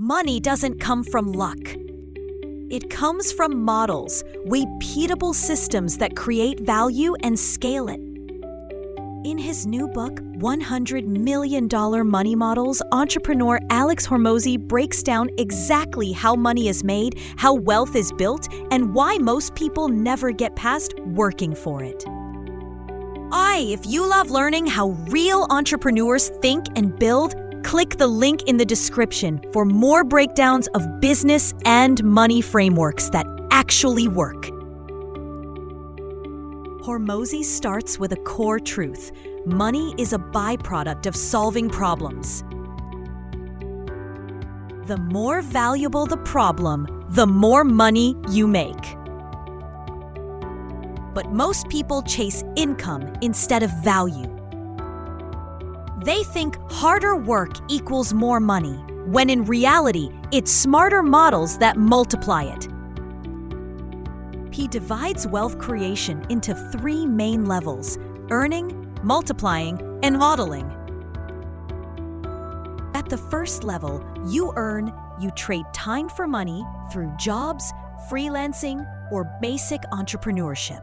Money doesn't come from luck. It comes from models, repeatable systems that create value and scale it. In his new book, $100 Million Money Models, entrepreneur Alex Hormozi breaks down exactly how money is made, how wealth is built, and why most people never get past working for it. If you love learning how real entrepreneurs think and build, click the link in the description for more breakdowns of business and money frameworks that actually work. Hormozi starts with a core truth. Money is a byproduct of solving problems. The more valuable the problem, the more money you make. But most people chase income instead of value. They think harder work equals more money, when in reality, it's smarter models that multiply it. He divides wealth creation into 3 main levels: earning, multiplying, and modeling. At the first level, you trade time for money through jobs, freelancing, or basic entrepreneurship.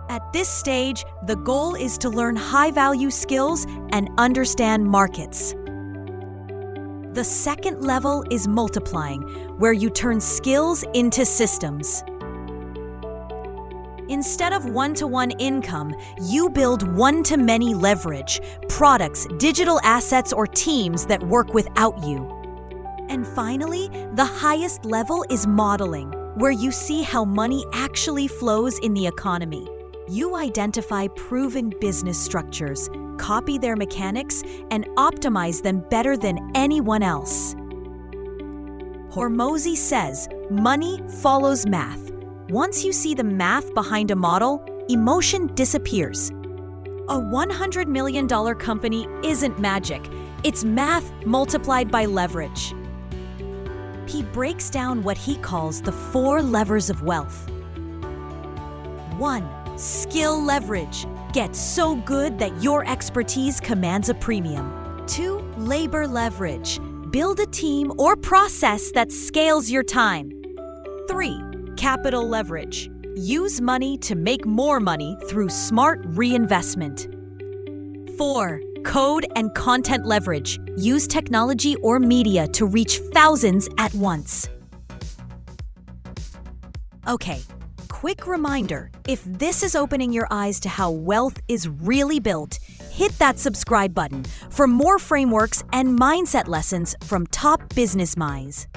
At this stage, the goal is to learn high-value skills and understand markets. The second level is multiplying, where you turn skills into systems. Instead of one-to-one income, you build one-to-many leverage, products, digital assets, or teams that work without you. And finally, the highest level is modeling, where you see how money actually flows in the economy. You identify proven business structures, copy their mechanics, and optimize them better than anyone else. Hormozi says, money follows math. Once you see the math behind a model, emotion disappears. A $100 million company isn't magic. It's math multiplied by leverage. He breaks down what he calls the 4 levers of wealth. 1. Skill leverage. Get so good that your expertise commands a premium. 2. Labor leverage. Build a team or process that scales your time. 3. Capital leverage. Use money to make more money through smart reinvestment. 4. Code and content leverage. Use technology or media to reach thousands at once. Okay. Quick reminder, if this is opening your eyes to how wealth is really built, hit that subscribe button for more frameworks and mindset lessons from top business minds.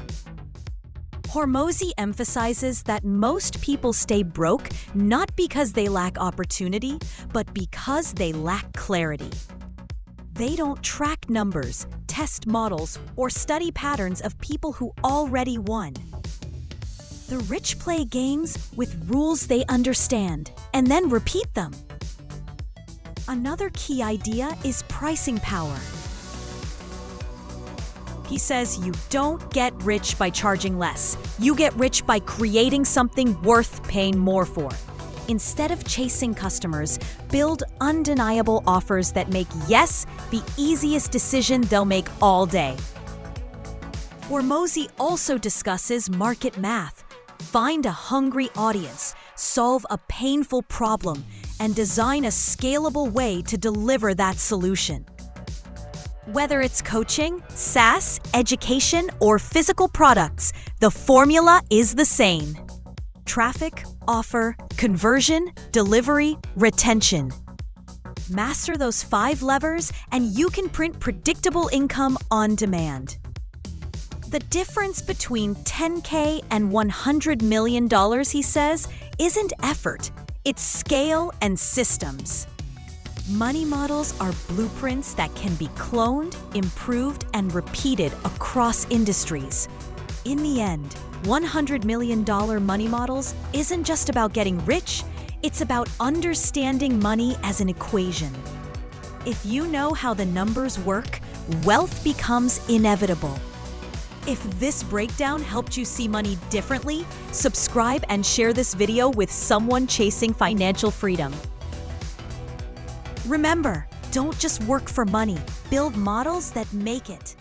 Hormozi emphasizes that most people stay broke not because they lack opportunity, but because they lack clarity. They don't track numbers, test models, or study patterns of people who already won. The rich play games with rules they understand and then repeat them. Another key idea is pricing power. He says you don't get rich by charging less. You get rich by creating something worth paying more for. Instead of chasing customers, build undeniable offers that make yes the easiest decision they'll make all day. Hormozi also discusses market math. Find a hungry audience, solve a painful problem, and design a scalable way to deliver that solution. Whether it's coaching, SaaS, education, or physical products, the formula is the same. Traffic, offer, conversion, delivery, retention. Master those 5 levers, and you can print predictable income on demand. The difference between $10K and $100 million, he says, isn't effort. It's scale and systems. Money models are blueprints that can be cloned, improved, and repeated across industries. In the end, $100 million money models isn't just about getting rich, it's about understanding money as an equation. If you know how the numbers work, wealth becomes inevitable. If this breakdown helped you see money differently, subscribe and share this video with someone chasing financial freedom. Remember, don't just work for money, build models that make it.